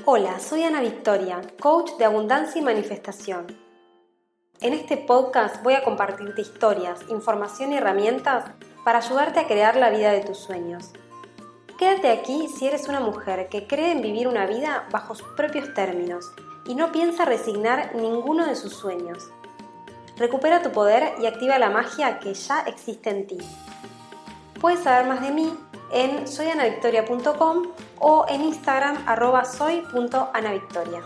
Hola, soy Ana Victoria, coach de abundancia y manifestación. En este podcast voy a compartirte historias, información y herramientas para ayudarte a crear la vida de tus sueños. Quédate aquí si eres una mujer que cree en vivir una vida bajo sus propios términos y no piensa resignar ninguno de sus sueños. Recupera tu poder y activa la magia que ya existe en ti. Puedes saber más de mí en soyanavictoria.com o en Instagram @soy.anavictoria.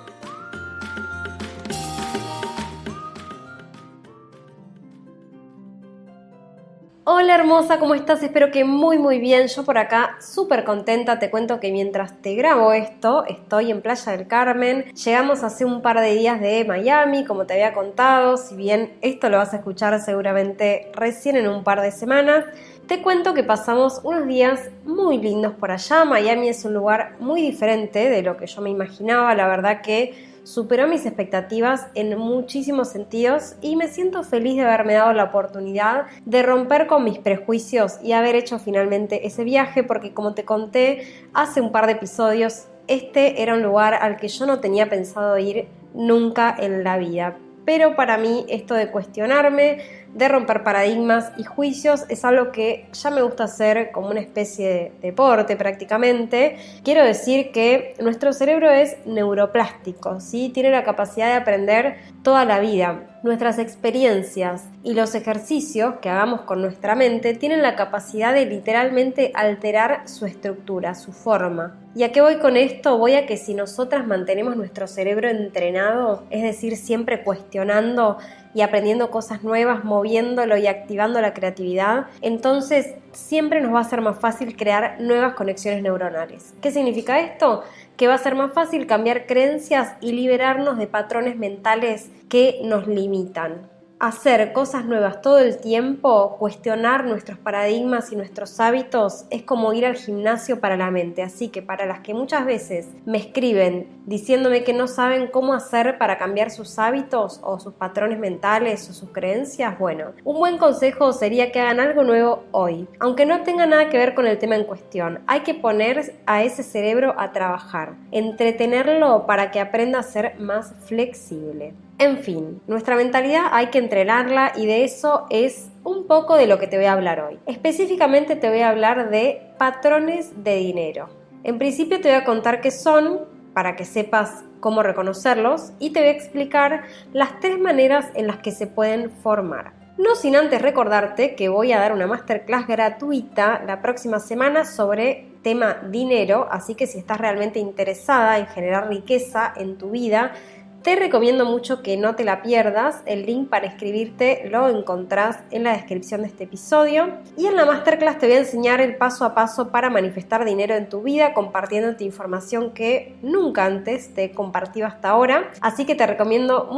Hola hermosa, ¿cómo estás? Espero que muy bien. Yo por acá súper contenta. Te cuento que mientras te grabo esto, estoy en Playa del Carmen. Llegamos hace un par de días de Miami, como te había contado. Si bien esto lo vas a escuchar seguramente recién en un par de semanas, te cuento que pasamos unos días muy lindos por allá. Miami es un lugar muy diferente de lo que yo me imaginaba. La verdad que superó mis expectativas en muchísimos sentidos y me siento feliz de haberme dado la oportunidad de romper con mis prejuicios y haber hecho finalmente ese viaje, porque como te conté hace un par de episodios, este era un lugar al que yo no tenía pensado ir nunca en la vida. Pero para mí esto de cuestionarme, de romper paradigmas y juicios es algo que ya me gusta hacer como una especie de deporte prácticamente. Quiero decir que nuestro cerebro es neuroplástico, ¿sí? Tiene la capacidad de aprender toda la vida. Nuestras experiencias y los ejercicios que hagamos con nuestra mente tienen la capacidad de literalmente alterar su estructura, su forma. ¿Y a qué voy con esto? Voy a que si nosotras mantenemos nuestro cerebro entrenado, es decir, siempre cuestionando y aprendiendo cosas nuevas, moviéndolo y activando la creatividad, entonces siempre nos va a ser más fácil crear nuevas conexiones neuronales. ¿Qué significa esto? Que va a ser más fácil cambiar creencias y liberarnos de patrones mentales que nos limitan. Hacer cosas nuevas todo el tiempo, cuestionar nuestros paradigmas y nuestros hábitos es como ir al gimnasio para la mente. Así que para las que muchas veces me escriben diciéndome que no saben cómo hacer para cambiar sus hábitos o sus patrones mentales o sus creencias, bueno, un buen consejo sería que hagan algo nuevo hoy. Aunque no tenga nada que ver con el tema en cuestión, hay que poner a ese cerebro a trabajar, entretenerlo para que aprenda a ser más flexible. En fin, nuestra mentalidad hay que entrenarla y de eso es un poco de lo que te voy a hablar hoy. Específicamente te voy a hablar de patrones de dinero. En principio te voy a contar qué son, para que sepas cómo reconocerlos, y te voy a explicar las 3 maneras en las que se pueden formar. No sin antes recordarte que voy a dar una masterclass gratuita la próxima semana sobre tema dinero, así que si estás realmente interesada en generar riqueza en tu vida, te recomiendo mucho que no te la pierdas. El link para inscribirte lo encontrás en la descripción de este episodio. Y en la masterclass te voy a enseñar el paso a paso para manifestar dinero en tu vida, compartiéndote información que nunca antes te he compartido hasta ahora. Así que te recomiendo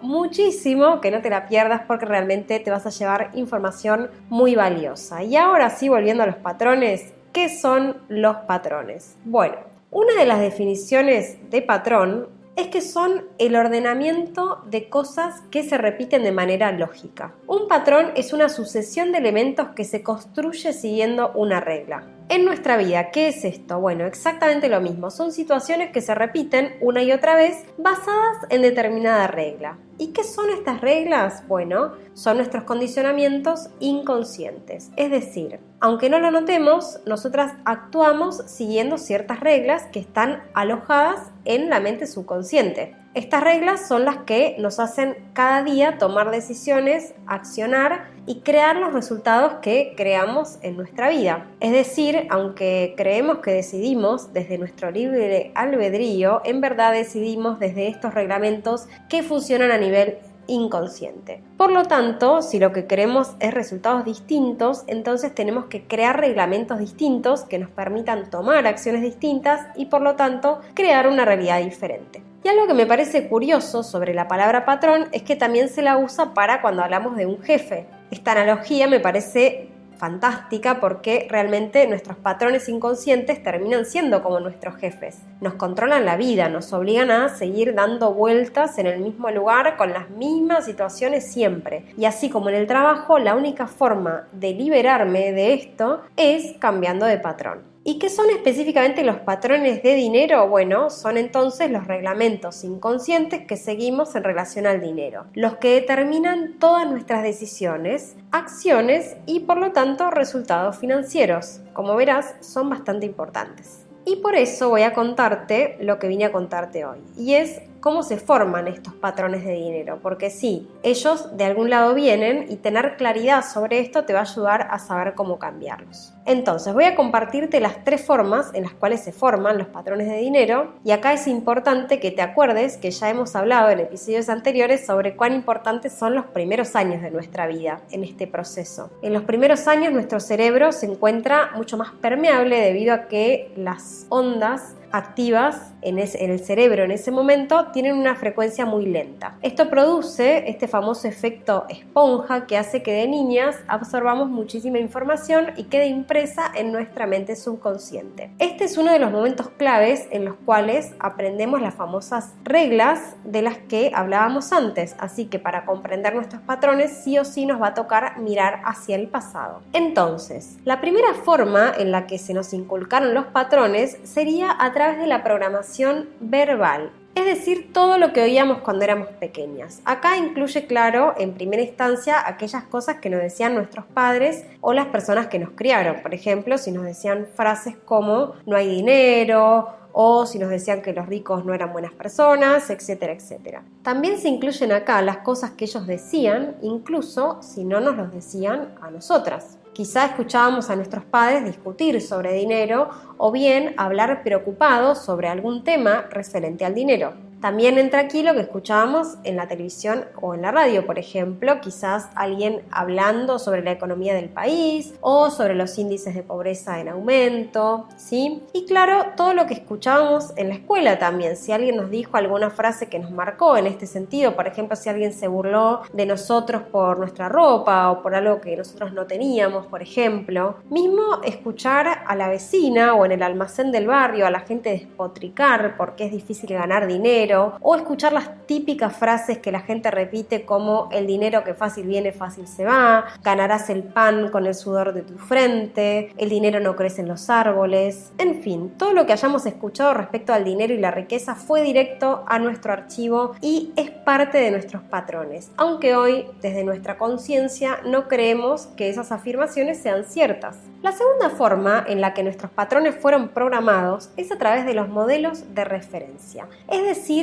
muchísimo que no te la pierdas, porque realmente te vas a llevar información muy valiosa. Y ahora sí, volviendo a los patrones, ¿qué son los patrones? Bueno, una de las definiciones de patrón es que son el ordenamiento de cosas que se repiten de manera lógica. Un patrón es una sucesión de elementos que se construye siguiendo una regla. En nuestra vida, ¿qué es esto? Bueno, exactamente lo mismo. Son situaciones que se repiten una y otra vez basadas en determinada regla. ¿Y qué son estas reglas? Bueno, son nuestros condicionamientos inconscientes. Es decir, aunque no lo notemos, nosotras actuamos siguiendo ciertas reglas que están alojadas en la mente subconsciente. Estas reglas son las que nos hacen cada día tomar decisiones, accionar y crear los resultados que creamos en nuestra vida. Es decir, aunque creemos que decidimos desde nuestro libre albedrío, en verdad decidimos desde estos reglamentos que funcionan a nivel inconsciente. Por lo tanto, si lo que queremos es resultados distintos, entonces tenemos que crear reglamentos distintos que nos permitan tomar acciones distintas y por lo tanto crear una realidad diferente. Y algo que me parece curioso sobre la palabra patrón es que también se la usa para cuando hablamos de un jefe. Esta analogía me parece fantástica porque realmente nuestros patrones inconscientes terminan siendo como nuestros jefes. Nos controlan la vida, nos obligan a seguir dando vueltas en el mismo lugar con las mismas situaciones siempre. Y así como en el trabajo, la única forma de liberarme de esto es cambiando de patrón. ¿Y qué son específicamente los patrones de dinero? Bueno, son entonces los reglamentos inconscientes que seguimos en relación al dinero, los que determinan todas nuestras decisiones, acciones y por lo tanto resultados financieros. Como verás, son bastante importantes. Y por eso voy a contarte lo que vine a contarte hoy, y es cómo se forman estos patrones de dinero, porque sí, ellos de algún lado vienen y tener claridad sobre esto te va a ayudar a saber cómo cambiarlos. Entonces voy a compartirte las 3 formas en las cuales se forman los patrones de dinero, y acá es importante que te acuerdes que ya hemos hablado en episodios anteriores sobre cuán importantes son los primeros años de nuestra vida en este proceso. En los primeros años nuestro cerebro se encuentra mucho más permeable debido a que las ondas activas en el cerebro en ese momento tienen una frecuencia muy lenta. Esto produce este famoso efecto esponja que hace que de niñas absorbamos muchísima información y quede impresa en nuestra mente subconsciente. Este es uno de los momentos claves en los cuales aprendemos las famosas reglas de las que hablábamos antes, así que para comprender nuestros patrones sí o sí nos va a tocar mirar hacia el pasado. Entonces, la primera forma en la que se nos inculcaron los patrones sería a través de la programación verbal, es decir, todo lo que oíamos cuando éramos pequeñas. Acá incluye, claro, en primera instancia, aquellas cosas que nos decían nuestros padres o las personas que nos criaron. Por ejemplo, si nos decían frases como no hay dinero, o si nos decían que los ricos no eran buenas personas, etcétera, etcétera. También se incluyen acá las cosas que ellos decían, incluso si no nos los decían a nosotras. Quizá escuchábamos a nuestros padres discutir sobre dinero o bien hablar preocupados sobre algún tema referente al dinero. También entra aquí lo que escuchábamos en la televisión o en la radio, por ejemplo, quizás alguien hablando sobre la economía del país o sobre los índices de pobreza en aumento, ¿sí? Y claro, todo lo que escuchábamos en la escuela también, si alguien nos dijo alguna frase que nos marcó en este sentido, por ejemplo, si alguien se burló de nosotros por nuestra ropa o por algo que nosotros no teníamos, por ejemplo. Mismo escuchar a la vecina o en el almacén del barrio a la gente despotricar porque es difícil ganar dinero, o escuchar las típicas frases que la gente repite como el dinero que fácil viene, fácil se va, ganarás el pan con el sudor de tu frente, el dinero no crece en los árboles, en fin, todo lo que hayamos escuchado respecto al dinero y la riqueza fue directo a nuestro archivo y es parte de nuestros patrones, aunque hoy desde nuestra conciencia no creemos que esas afirmaciones sean ciertas. La segunda forma en la que nuestros patrones fueron programados es a través de los modelos de referencia, es decir,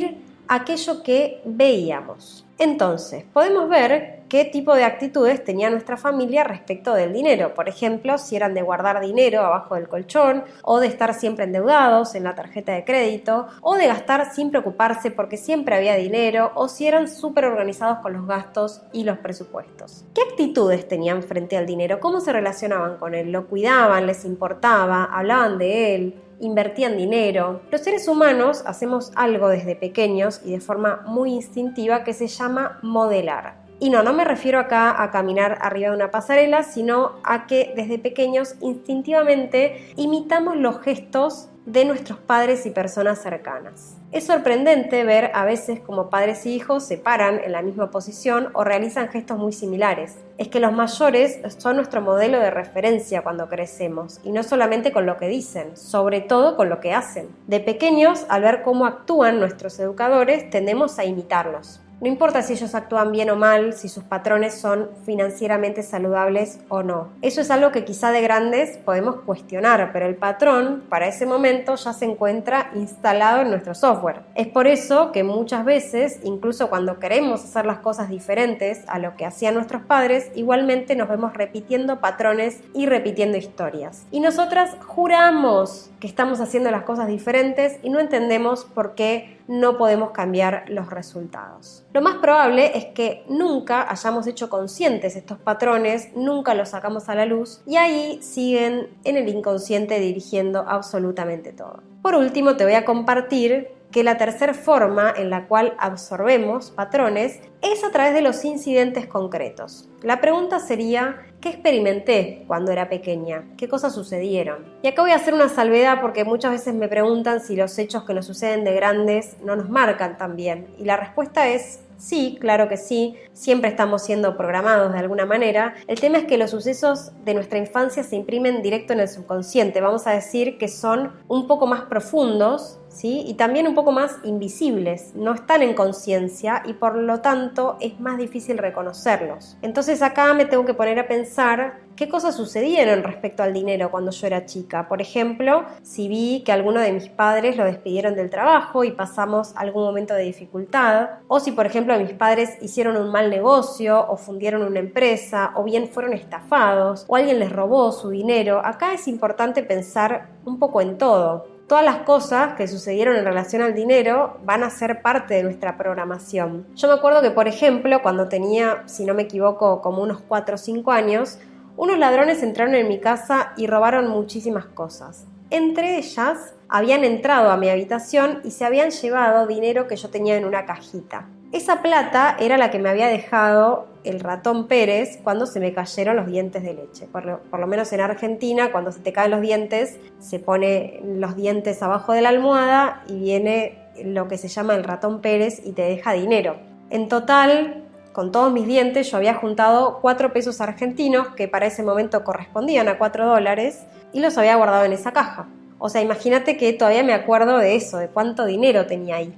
aquello que veíamos. Entonces, podemos ver qué tipo de actitudes tenía nuestra familia respecto del dinero. Por ejemplo, si eran de guardar dinero abajo del colchón, o de estar siempre endeudados en la tarjeta de crédito, o de gastar sin preocuparse porque siempre había dinero, o si eran súper organizados con los gastos y los presupuestos. ¿Qué actitudes tenían frente al dinero? ¿Cómo se relacionaban con él? ¿Lo cuidaban? ¿Les importaba? ¿Hablaban de él? ¿Invertían dinero? Los seres humanos hacemos algo desde pequeños y de forma muy instintiva que se llama modelar. Y no me refiero acá a caminar arriba de una pasarela, sino a que desde pequeños instintivamente imitamos los gestos de nuestros padres y personas cercanas. Es sorprendente ver a veces como padres y hijos se paran en la misma posición o realizan gestos muy similares. Es que los mayores son nuestro modelo de referencia cuando crecemos, y no solamente con lo que dicen, sobre todo con lo que hacen. De pequeños, al ver cómo actúan nuestros educadores, tendemos a imitarlos. No importa si ellos actúan bien o mal, si sus patrones son financieramente saludables o no. Eso es algo que quizá de grandes podemos cuestionar, pero el patrón para ese momento ya se encuentra instalado en nuestro software. Es por eso que muchas veces, incluso cuando queremos hacer las cosas diferentes a lo que hacían nuestros padres, igualmente nos vemos repitiendo patrones y repitiendo historias. Y nosotras juramos que estamos haciendo las cosas diferentes y no entendemos por qué no podemos cambiar los resultados. Lo más probable es que nunca hayamos hecho conscientes estos patrones, nunca los sacamos a la luz y ahí siguen en el inconsciente dirigiendo absolutamente todo. Por último, te voy a compartir que la tercera forma en la cual absorbemos patrones es a través de los incidentes concretos. La pregunta sería, ¿qué experimenté cuando era pequeña? ¿Qué cosas sucedieron? Y acá voy a hacer una salvedad porque muchas veces me preguntan si los hechos que nos suceden de grandes no nos marcan también. Y la respuesta es Sí, claro que sí, siempre estamos siendo programados de alguna manera. El tema es que los sucesos de nuestra infancia se imprimen directo en el subconsciente. Vamos a decir que son un poco más profundos, ¿sí? Y también un poco más invisibles. No están en conciencia y por lo tanto es más difícil reconocerlos. Entonces acá me tengo que poner a pensar qué cosas sucedieron respecto al dinero cuando yo era chica. Por ejemplo, si vi que alguno de mis padres lo despidieron del trabajo y pasamos algún momento de dificultad, o si por ejemplo mis padres hicieron un mal negocio o fundieron una empresa, o bien fueron estafados, o alguien les robó su dinero. Acá es importante pensar un poco en todo. Todas las cosas que sucedieron en relación al dinero van a ser parte de nuestra programación. Yo me acuerdo que, por ejemplo, cuando tenía, si no me equivoco, como unos 4 o 5 años, unos ladrones entraron en mi casa y robaron muchísimas cosas. Entre ellas, habían entrado a mi habitación y se habían llevado dinero que yo tenía en una cajita. Esa plata era la que me había dejado el ratón Pérez cuando se me cayeron los dientes de leche. Por lo menos en Argentina, cuando se te caen los dientes, se pone los dientes abajo de la almohada y viene lo que se llama el ratón Pérez y te deja dinero. En total, con todos mis dientes, yo había juntado 4 pesos argentinos, que para ese momento correspondían a $4, y los había guardado en esa caja. O sea, imagínate que todavía me acuerdo de eso, de cuánto dinero tenía ahí.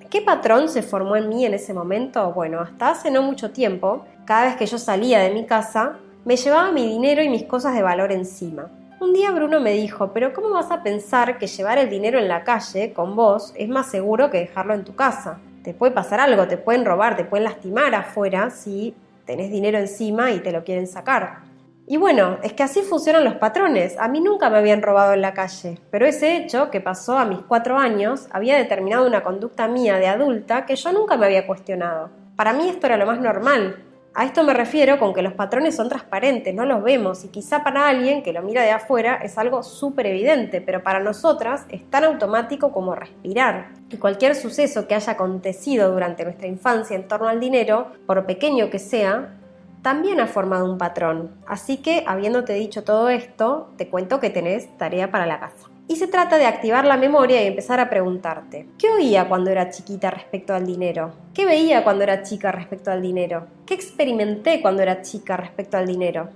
¿Qué patrón se formó en mí en ese momento? Bueno, hasta hace no mucho tiempo, cada vez que yo salía de mi casa, me llevaba mi dinero y mis cosas de valor encima. Un día Bruno me dijo, pero ¿cómo vas a pensar que llevar el dinero en la calle con vos es más seguro que dejarlo en tu casa? Te puede pasar algo, te pueden robar, te pueden lastimar afuera si tenés dinero encima y te lo quieren sacar. Y bueno, es que así funcionan los patrones. A mí nunca me habían robado en la calle, pero ese hecho que pasó a mis 4 años había determinado una conducta mía de adulta que yo nunca me había cuestionado. Para mí esto era lo más normal. A esto me refiero con que los patrones son transparentes, no los vemos, y quizá para alguien que lo mira de afuera es algo súper evidente, pero para nosotras es tan automático como respirar. Y cualquier suceso que haya acontecido durante nuestra infancia en torno al dinero, por pequeño que sea, también ha formado un patrón. Así que, habiéndote dicho todo esto, te cuento que tenés tarea para la casa. Y se trata de activar la memoria y empezar a preguntarte, ¿qué oía cuando era chiquita respecto al dinero? ¿Qué veía cuando era chica respecto al dinero? ¿Qué experimenté cuando era chica respecto al dinero?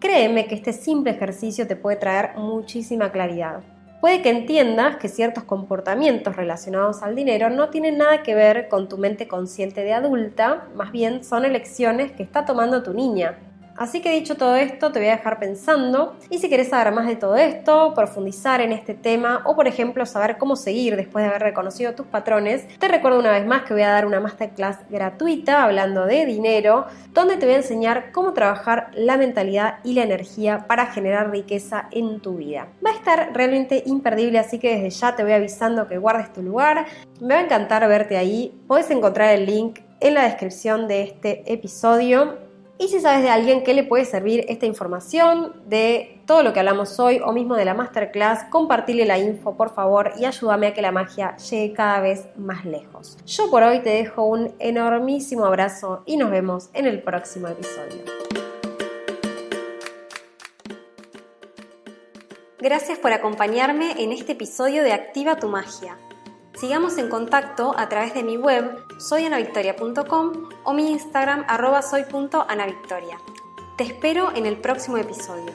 Créeme que este simple ejercicio te puede traer muchísima claridad. Puede que entiendas que ciertos comportamientos relacionados al dinero no tienen nada que ver con tu mente consciente de adulta, más bien son elecciones que está tomando tu niña. Así que dicho todo esto, te voy a dejar pensando, y si querés saber más de todo esto, profundizar en este tema o por ejemplo saber cómo seguir después de haber reconocido tus patrones, te recuerdo una vez más que voy a dar una masterclass gratuita hablando de dinero, donde te voy a enseñar cómo trabajar la mentalidad y la energía para generar riqueza en tu vida. Va a estar realmente imperdible, así que desde ya te voy avisando que guardes tu lugar. Me va a encantar verte ahí. Podés encontrar el link en la descripción de este episodio. Y si sabes de alguien que le puede servir esta información de todo lo que hablamos hoy o mismo de la masterclass, compartile la info por favor y ayúdame a que la magia llegue cada vez más lejos. Yo por hoy te dejo un enormísimo abrazo y nos vemos en el próximo episodio. Gracias por acompañarme en este episodio de Activa tu Magia. Sigamos en contacto a través de mi web soyanavictoria.com o mi Instagram @soy.anavictoria. Te espero en el próximo episodio.